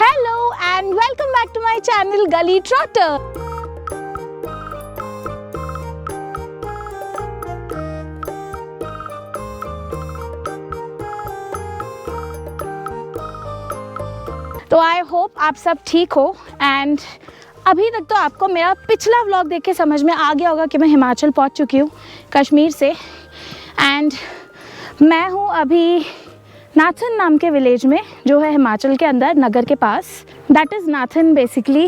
Hello and welcome back to my channel Gully Trotter. तो I hope आप सब ठीक हो एंड अभी तक तो आपको मेरा पिछला व्लॉग देख के समझ में आ गया होगा कि मैं हिमाचल पहुंच चुकी हूँ कश्मीर से। एंड मैं हूँ अभी नाथन नाम के विलेज में जो है हिमाचल के अंदर नगर के पास। दैट इज़ नाथन बेसिकली।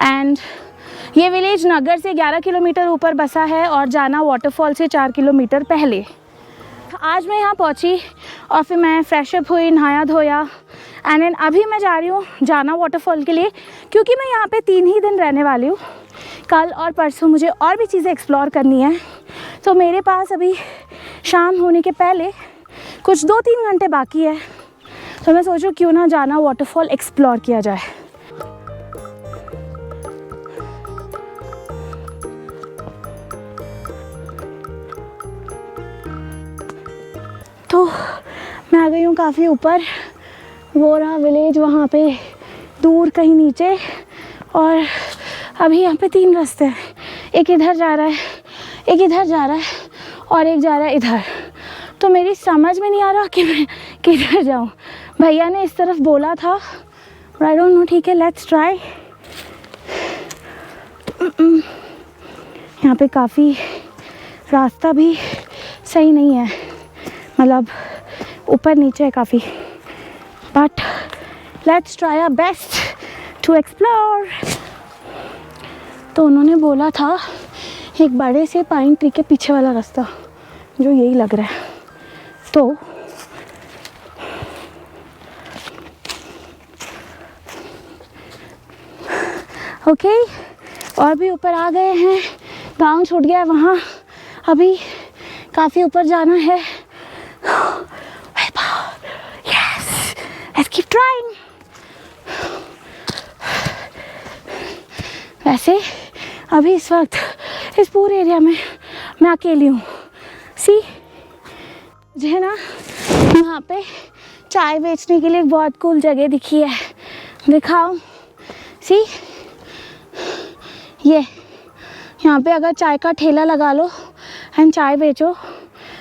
एंड ये विलेज नगर से 11 किलोमीटर ऊपर बसा है और जाना वाटरफॉल से 4 किलोमीटर पहले। आज मैं यहाँ पहुँची और फिर मैं फ्रेशअप हुई, नहाया धोया एंड देन अभी मैं जा रही हूँ जाना वाटरफॉल के लिए, क्योंकि मैं यहाँ पे 3 ही दिन रहने वाली हूँ। कल और परसों मुझे और भी चीज़ें एक्सप्लोर करनी है। तो मेरे पास अभी शाम होने के पहले कुछ 2-3 घंटे बाकी है, तो मैं सोचूं क्यों ना जाना वाटरफॉल एक्सप्लोर किया जाए। तो मैं आ गई हूँ काफ़ी ऊपर, वो रहा विलेज वहाँ पे दूर कहीं नीचे। और अभी यहाँ पे 3 रास्ते हैं, एक इधर जा रहा है, एक इधर जा रहा है और एक जा रहा है इधर। तो मेरी समझ में नहीं आ रहा कि मैं किधर जाऊँ। भैया ने इस तरफ बोला था, आई डोंट नो। ठीक है, लेट्स ट्राई। यहाँ पे काफ़ी रास्ता भी सही नहीं है, मतलब ऊपर नीचे है काफ़ी, but let's try our best to explore. तो उन्होंने बोला था एक बड़े से पाइन ट्री के पीछे वाला रास्ता, जो यही लग रहा है। तो ओके, और भी ऊपर आ गए हैं। गांव छूट गया है वहाँ, अभी काफ़ी ऊपर जाना है। Yes, let's keep trying. वैसे अभी इस वक्त इस पूरे एरिया में मैं अकेली हूँ। सी, मुझे ना यहाँ पे चाय बेचने के लिए एक बहुत कूल जगह दिखी है, दिखाओ। सी, ये यहाँ पे अगर चाय का ठेला लगा लो एंड चाय बेचो,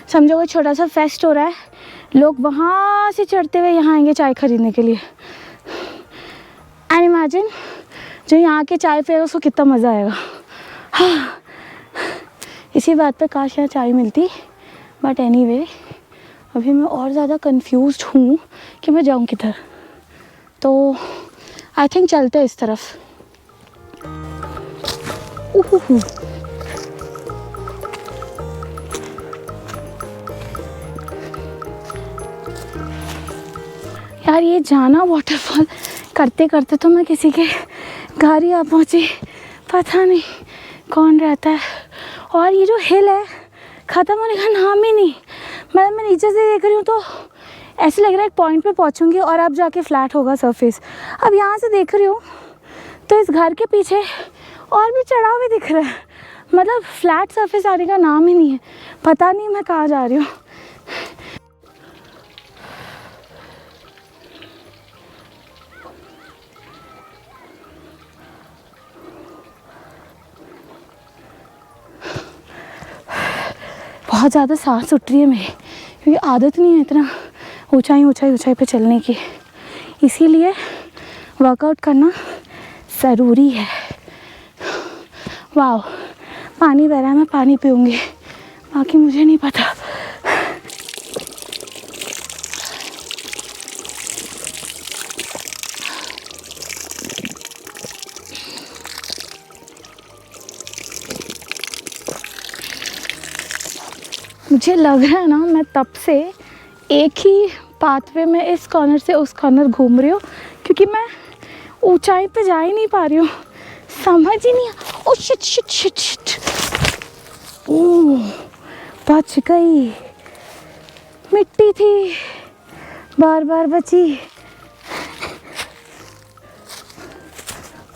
समझो कोई छोटा सा फेस्ट हो रहा है, लोग वहाँ से चढ़ते हुए यहाँ आएंगे चाय खरीदने के लिए। एंड इमेजिन जो यहाँ के चाय पिएगा उसको कितना मज़ा आएगा। हाँ, इसी बात पे काश यहाँ चाय मिलती। बट एनीवे, अभी मैं और ज़्यादा कंफ्यूज्ड हूँ कि मैं जाऊँ किधर। तो आई थिंक चलते हैं इस तरफ। यार, ये जाना वाटरफॉल करते करते तो मैं किसी के घर ही आ पहुँची, पता नहीं कौन रहता है। और ये जो हिल है ख़त्म होने का नाम ही नहीं। मैं नीचे से देख रही हूँ तो ऐसे लग रहा है एक पॉइंट पे पहुँचूँगी और अब जाके फ्लैट होगा सरफेस। अब यहाँ से देख रही हूँ तो इस घर के पीछे और भी चढ़ाव भी दिख रहा है, मतलब फ्लैट सरफेस आने का नाम ही नहीं है। पता नहीं मैं कहाँ जा रही हूँ। बहुत ज़्यादा सांस उठ रही है मेरी, क्योंकि आदत नहीं है इतना ऊंचाई पे चलने की। इसीलिए वर्कआउट करना ज़रूरी है। वाह, पानी बह रहा है, मैं पानी पीऊँगी, बाकी मुझे नहीं पता। मुझे लग रहा है ना मैं तब से एक ही पाथवे में इस कॉर्नर से उस कॉर्नर घूम रही हूँ, क्योंकि मैं ऊंचाई पे जा ही नहीं पा रही हूँ। समझ ही नहीं। Oh shit shit shit shit, oh बच गई। मिट्टी थी, बार बार बची।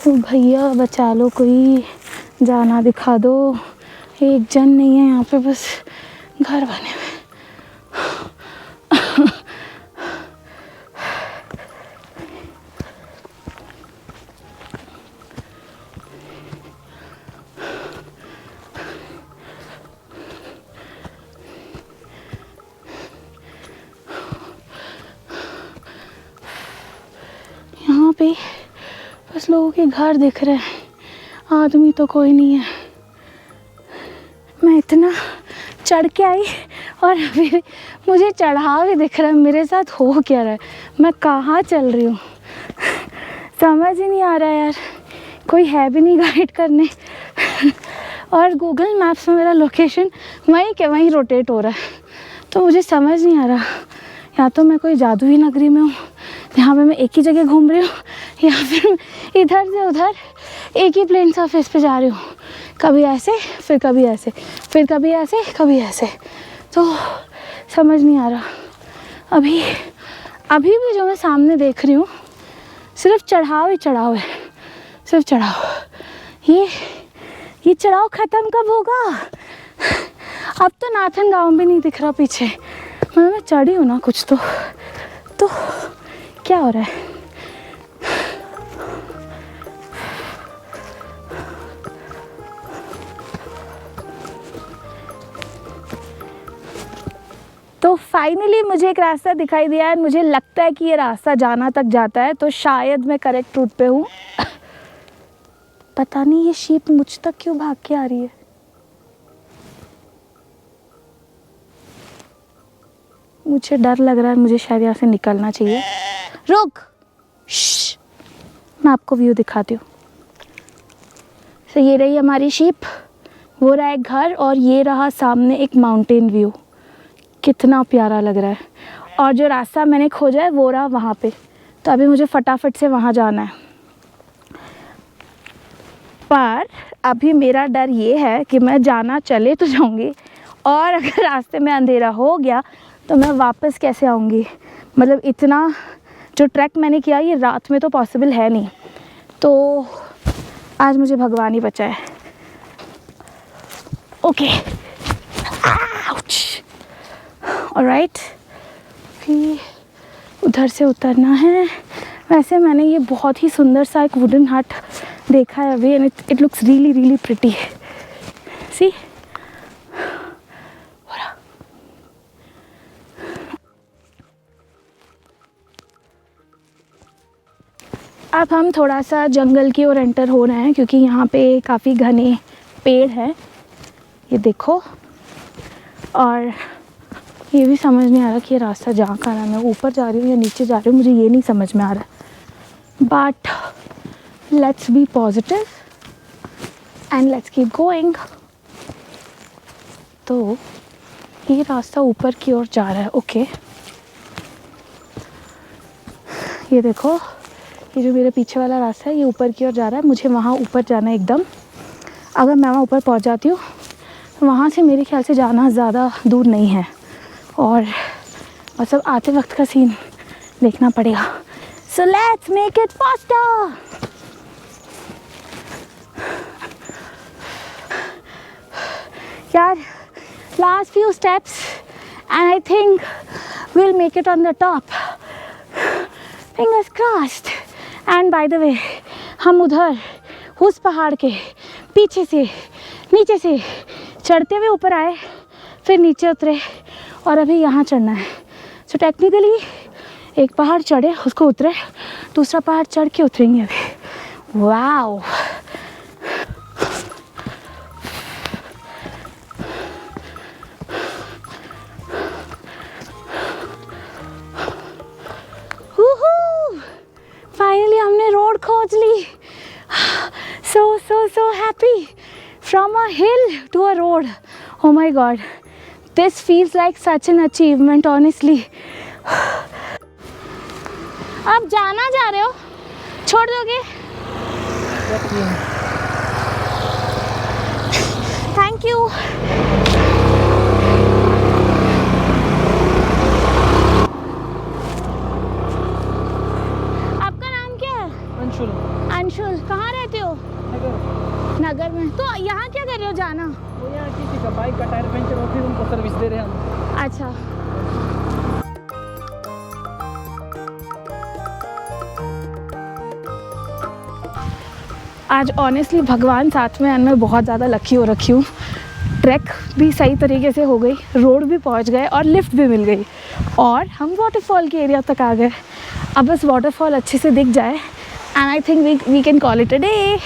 ओ भैया बचा लो, कोई जाना दिखा दो। एक जन नहीं है यहाँ पे, बस घर बने हुए। यहाँ पे बस लोगों के घर दिख रहे हैं, आदमी तो कोई नहीं है। मैं इतना चढ़ के आई और फिर मुझे चढ़ाव भी दिख रहा है। मेरे साथ हो क्या रहा है, मैं कहाँ चल रही हूँ समझ ही नहीं आ रहा है यार। कोई है भी नहीं गाइड करने और गूगल मैप्स में मेरा लोकेशन वहीं के वहीं रोटेट हो रहा है। तो मुझे समझ नहीं आ रहा, या तो मैं कोई जादुई नगरी में हूँ जहाँ पे मैं एक ही जगह घूम रही हूँ, या फिर इधर से उधर एक ही प्लेन सरफेस पे जा रही हूँ, कभी ऐसे फिर कभी ऐसे, फिर कभी ऐसे कभी ऐसे। तो समझ नहीं आ रहा। अभी भी जो मैं सामने देख रही हूँ सिर्फ चढ़ाव ही चढ़ाव है, सिर्फ चढ़ाव। ये चढ़ाव ख़त्म कब होगा? अब तो नाथन गाँव भी नहीं दिख रहा पीछे। मैं चढ़ी हूँ ना कुछ तो क्या हो रहा है? तो फाइनली मुझे एक रास्ता दिखाई दिया है। मुझे लगता है कि ये रास्ता जाना तक जाता है, तो शायद मैं करेक्ट रूट पे हूँ। पता नहीं ये शीप मुझ तक क्यों भाग के आ रही है। मुझे डर लग रहा है, मुझे शायद यहाँ से निकलना चाहिए। रुक, मैं आपको व्यू दिखाती हूँ। तो ये रही हमारी शीप, वो रहा एक घर, और ये रहा सामने एक माउंटेन व्यू। कितना प्यारा लग रहा है। और जो रास्ता मैंने खोजा है वो रहा वहाँ पे। तो अभी मुझे फटाफट से वहाँ जाना है। पर अभी मेरा डर ये है कि मैं जाना चले तो जाऊँगी, और अगर रास्ते में अंधेरा हो गया तो मैं वापस कैसे आऊँगी। मतलब इतना जो ट्रैक मैंने किया ये रात में तो पॉसिबल है नहीं। तो आज मुझे भगवान ही बचाए। Okay, ouch. ऑलराइट, कि उधर से उतरना है। वैसे मैंने ये बहुत ही सुंदर सा एक वुडन हट देखा है अभी, and it looks really really pretty. See, अब हम थोड़ा सा जंगल की ओर एंटर हो रहे हैं, क्योंकि यहाँ पे काफ़ी घने पेड़ हैं, ये देखो। और ये भी समझ नहीं आ रहा कि ये रास्ता जहाँ का है, मैं ऊपर जा रही हूँ या नीचे जा रही हूँ, मुझे ये नहीं समझ में आ रहा। But let's be positive and let's keep going. तो ये रास्ता ऊपर की ओर जा रहा है। ओके, ये देखो, ये जो मेरे पीछे वाला रास्ता है ये ऊपर की ओर जा रहा है। मुझे वहाँ ऊपर जाना है एकदम। अगर मैं वहाँ ऊपर पहुँच जाती हूँ तो वहाँ से मेरे ख्याल से जाना ज़्यादा दूर नहीं है, और बस अब आते वक्त का सीन देखना पड़ेगा। So let's make it faster. यार, last few steps and I think we'll make it on the top. Fingers crossed. And by the way, हम उधर उस पहाड़ के पीछे से नीचे से चढ़ते हुए ऊपर आए, फिर नीचे उतरे, और अभी यहाँ चढ़ना है। सो टेक्निकली एक पहाड़ चढ़े, उसको उतरे, दूसरा पहाड़ चढ़ के उतरेंगे अभी। वाओ, फाइनली हमने रोड खोज ली। so happy, from a hill to a road. Oh my god, this feels like such an achievement, honestly. आप जाना जा रहे हो, छोड़ दोगे? Thank you. अंशुल, कहाँ रहते हो? नगर में। तो यहाँ क्या कर रहे हो जाना? वो यहाँ किसी का बाइक का टायर पंचर हो, फिर उनको सर्विस दे रहे हैं हम। अच्छा, आज ऑनेस्टली भगवान साथ में, मैं बहुत ज़्यादा लकी हो रखी हूँ। ट्रैक भी सही तरीके से हो गई, रोड भी पहुँच गए और लिफ्ट भी मिल गई, और हम वाटरफॉल के एरिया तक आ गए। अब बस वाटरफॉल अच्छे से दिख जाए and I think we can call it a day.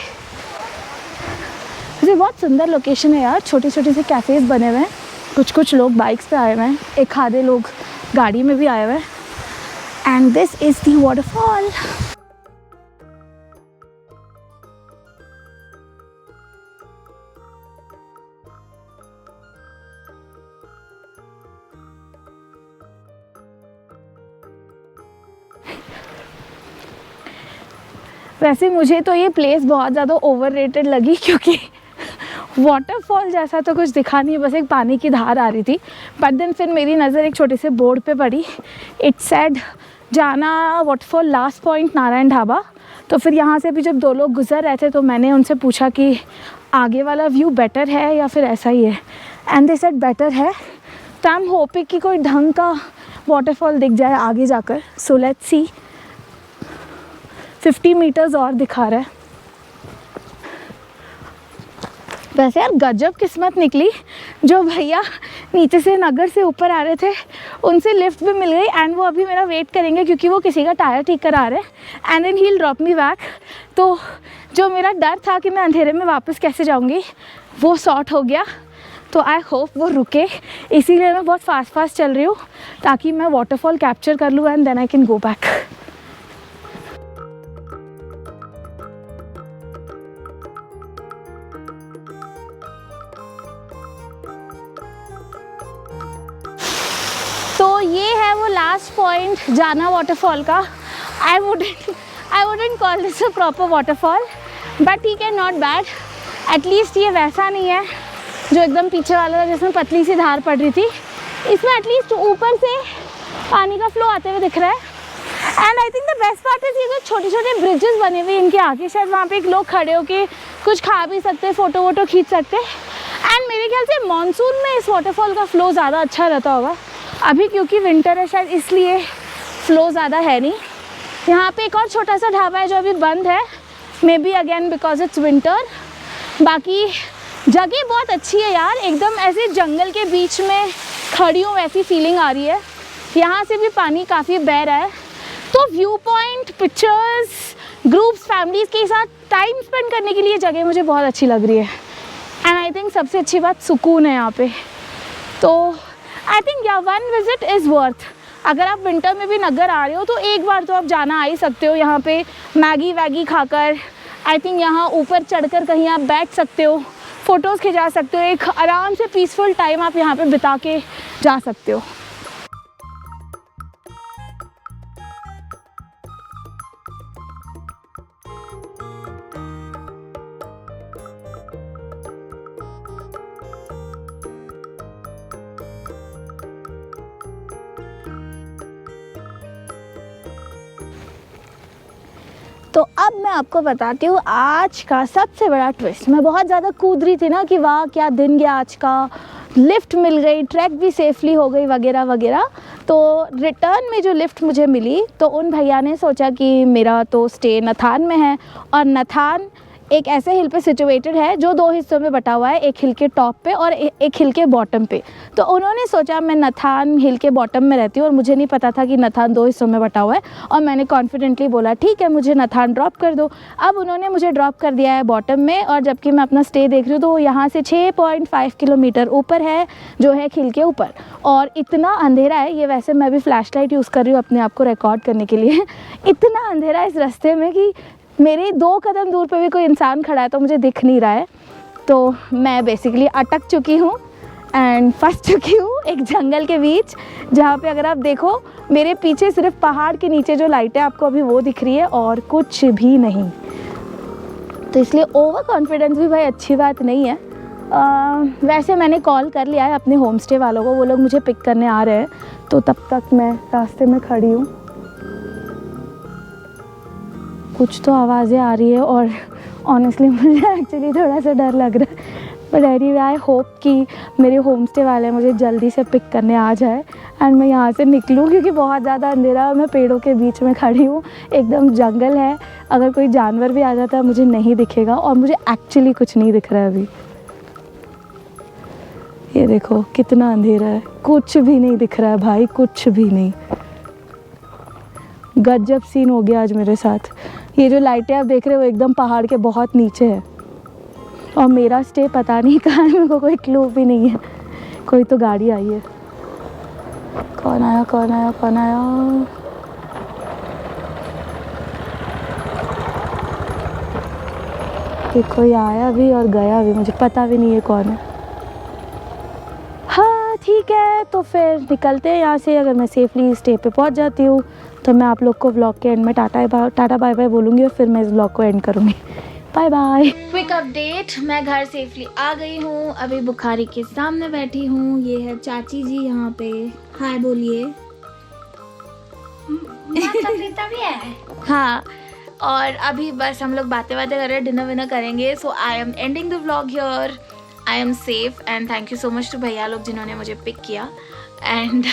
वैसे बहुत सुंदर लोकेशन है यार, छोटे छोटे से कैफ़ेज़ बने हुए हैं, कुछ लोग बाइक्स पे आए हुए हैं, एक आधे लोग गाड़ी में भी आए हुए हैं। And this is the waterfall. वैसे मुझे तो ये प्लेस बहुत ज़्यादा ओवररेटेड लगी, क्योंकि वाटरफॉल जैसा तो कुछ दिखा नहीं, बस एक पानी की धार आ रही थी। बट देन फिर मेरी नज़र एक छोटे से बोर्ड पे पड़ी, इट सेड जाना waterfall last point Narayan dhaba. तो फिर यहाँ से भी जब दो लोग गुजर रहे थे तो मैंने उनसे पूछा कि आगे वाला व्यू बेटर है या फिर ऐसा ही है, एंड दे सेड बेटर है। तो आई एम होपिंग कि कोई ढंग का वाटरफॉल दिख जाए आगे जाकर। So let's see. 50 मीटर्स और दिखा रहा है। वैसे यार गजब किस्मत निकली, जो भैया नीचे से नगर से ऊपर आ रहे थे उनसे लिफ्ट भी मिल गई, एंड वो अभी मेरा वेट करेंगे क्योंकि वो किसी का टायर ठीक करा रहे हैं, and then he will drop me back. तो जो मेरा डर था कि मैं अंधेरे में वापस कैसे जाऊंगी, वो सॉर्ट हो गया। तो आई होप वो रुके, इसीलिए मैं बहुत फास्ट चल रही हूँ ताकि मैं वाटरफॉल कैप्चर कर लूँ and then I can go back. तो ये है वो लास्ट पॉइंट जाना वाटरफॉल का। I wouldn't call this a proper waterfall, but ठीक है, नॉट बैड। एटलीस्ट ये वैसा नहीं है जो एकदम पीछे वाला था जिसमें पतली सी धार पड़ रही थी। इसमें एटलीस्ट ऊपर से पानी का फ्लो आते हुए दिख रहा है। And I think the best part is ये जो छोटे छोटे ब्रिजेस बने हुए इनके आगे, शायद वहाँ पे एक लोग खड़े होके कुछ खा भी सकते, फ़ोटो वोटो खींच सकते। एंड मेरे ख्याल से मानसून में इस वाटरफॉल का फ़्लो ज़्यादा अच्छा रहता होगा। अभी क्योंकि विंटर है शायद इसलिए फ़्लो ज़्यादा है नहीं। यहाँ पे एक और छोटा सा ढाबा है जो अभी बंद है, may be again because it's winter. बाकी जगह बहुत अच्छी है यार, एकदम ऐसे जंगल के बीच में खड़ी हूँ वैसी फीलिंग आ रही है। यहाँ से भी पानी काफ़ी बह रहा है, तो view point, pictures, groups, families के साथ टाइम स्पेंड करने के लिए जगह मुझे बहुत अच्छी लग रही है। एंड आई थिंक सबसे अच्छी बात सुकून है यहाँ पे। तो आई थिंक या वन विज़िट इज़ वर्थ। अगर आप विंटर में भी नगर आ रहे हो तो एक बार तो आप जाना आ ही सकते हो यहाँ पे, मैगी वैगी खाकर। आई थिंक यहाँ ऊपर चढ़कर कहीं आप बैठ सकते हो, फ़ोटोज़ खिंचा सकते हो, एक आराम से पीसफुल टाइम आप यहाँ पे बिता के जा सकते हो। तो अब मैं आपको बताती हूँ आज का सबसे बड़ा ट्विस्ट। मैं बहुत ज़्यादा कूद रही थी ना कि वाह क्या दिन गया आज का, लिफ्ट मिल गई, ट्रैक भी सेफली हो गई वगैरह वगैरह। तो रिटर्न में जो लिफ्ट मुझे मिली तो उन भैया ने सोचा कि मेरा तो स्टे नथान में है, और नथान एक ऐसे हिल पे सिचुएटेड है जो दो हिस्सों में बटा हुआ है, एक हिल के टॉप पे और एक हिल के बॉटम पे। तो उन्होंने सोचा मैं नथान हिल के बॉटम में रहती हूँ और मुझे नहीं पता था कि नथान दो हिस्सों में बटा हुआ है, और मैंने कॉन्फिडेंटली बोला ठीक है मुझे नथान ड्रॉप कर दो। अब उन्होंने मुझे ड्रॉप कर दिया है बॉटम में, और जबकि मैं अपना स्टे देख रही हूँ तो यहाँ से 6.5 किलोमीटर ऊपर है जो है हिल के ऊपर, और इतना अंधेरा है। ये वैसे मैं भी फ्लैश लाइट यूज़ कर रही हूँ अपने आप को रिकॉर्ड करने के लिए। इतना अंधेरा है इस रास्ते में कि मेरे 2 कदम दूर पे भी कोई इंसान खड़ा है तो मुझे दिख नहीं रहा है। तो मैं बेसिकली अटक चुकी हूँ एंड फंस चुकी हूँ एक जंगल के बीच, जहाँ पे अगर आप देखो मेरे पीछे सिर्फ पहाड़ के नीचे जो लाइट है आपको अभी वो दिख रही है और कुछ भी नहीं। तो इसलिए ओवर कॉन्फिडेंस भी भाई अच्छी बात नहीं है। वैसे मैंने कॉल कर लिया है अपने होम स्टे वालों को, वो लोग मुझे पिक करने आ रहे हैं, तो तब तक मैं रास्ते में खड़ी हूँ। कुछ तो आवाज़ें आ रही है और ऑनेस्टली मुझे एक्चुअली थोड़ा सा डर लग रहा है, बट एनीवे आई होप कि मेरे होम स्टे वाले मुझे जल्दी से पिक करने आ जाए एंड मैं यहाँ से निकलूँ, क्योंकि बहुत ज़्यादा अंधेरा है। मैं पेड़ों के बीच में खड़ी हूँ, एकदम जंगल है, अगर कोई जानवर भी आ जाता है मुझे नहीं दिखेगा, और मुझे एक्चुअली कुछ नहीं दिख रहा है अभी। ये देखो कितना अंधेरा है, कुछ भी नहीं दिख रहा है भाई, कुछ भी नहीं। गजब सीन हो गया आज मेरे साथ। ये जो लाइटें आप देख रहे हो एकदम पहाड़ के बहुत नीचे है और मेरा स्टे पता नहीं कहाँ है, मेरे को कोई क्लू भी नहीं है। कोई तो गाड़ी आई है। कौन आया कौन आया कौन आया? कि कोई आया भी और गया भी, मुझे पता भी नहीं है कौन है। हाँ ठीक है, तो फिर निकलते हैं यहाँ से। अगर मैं सेफली स्टे पे पहुँच जाती हूँ तो मैं आप लोग को व्लॉग के एंड में टाटा बाय बाय बोलूँगी और फिर मैं इस व्लॉग को एंड करूँगी। Bye bye. क्विक अपडेट, मैं घर सेफली आ गई हूँ। अभी बुखारी के सामने बैठी हूँ। ये है चाची जी यहाँ पे। हाय बोलिए। भी है। हाँ, और अभी बस हम लोग बातें कर रहे हैं, डिनर विनर करेंगे। So I am ending the vlog here. I am safe and thank you so much to भैया लोग जिन्होंने मुझे पिक किया। And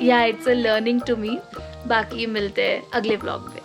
yeah it's a learning to me. बाकी मिलते हैं अगले व्लॉग में।